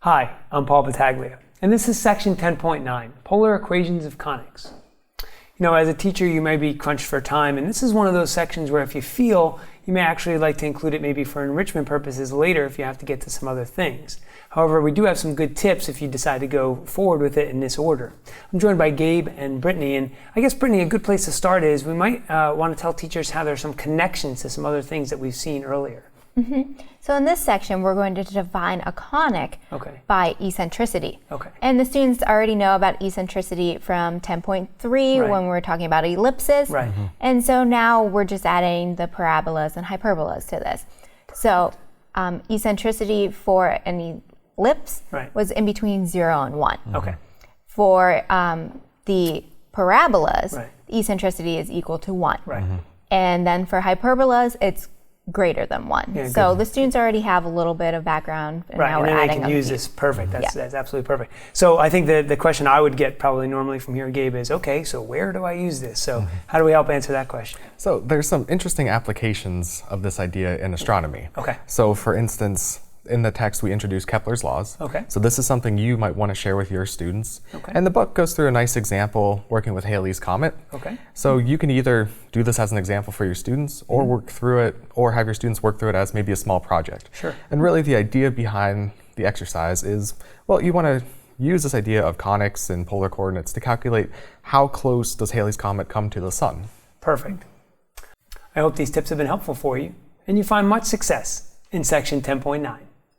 Hi, I'm Paul Battaglia, and this is section 10.9, Polar Equations of Conics. You know, as a teacher, you may be crunched for time, and this is one of those sections where if you feel, you may actually like to include it maybe for enrichment purposes later if you have to get to some other things. However, we do have some good tips if you decide to go forward with it in this order. I'm joined by Gabe and Brittany, and I guess, Brittany, a good place to start is we might want to tell teachers how there's some connections to some other things that we've seen earlier. So in this section, we're going to define a conic by eccentricity. And the students already know about eccentricity from 10.3 when we were talking about ellipses. And so now we're just adding the parabolas and hyperbolas to this. So eccentricity for an ellipse was in between 0 and 1. For the parabolas, eccentricity is equal to 1. And then for hyperbolas, it's greater than 1. So the students already have a little bit of background. And now and then they can use this. Perfect. That's absolutely perfect. So I think the question I would get probably normally from here, Gabe, is, okay, so where do I use this? So how do we help answer that question? So there's some interesting applications of this idea in astronomy. So for instance, in the text, we introduce Kepler's laws. So this is something you might want to share with your students. And the book goes through a nice example working with Halley's Comet. So you can either do this as an example for your students or work through it, or have your students work through it as maybe a small project. And really the idea behind the exercise is, well, you want to use this idea of conics and polar coordinates to calculate how close does Halley's Comet come to the sun. Perfect. I hope these tips have been helpful for you and you find much success in section 10.9.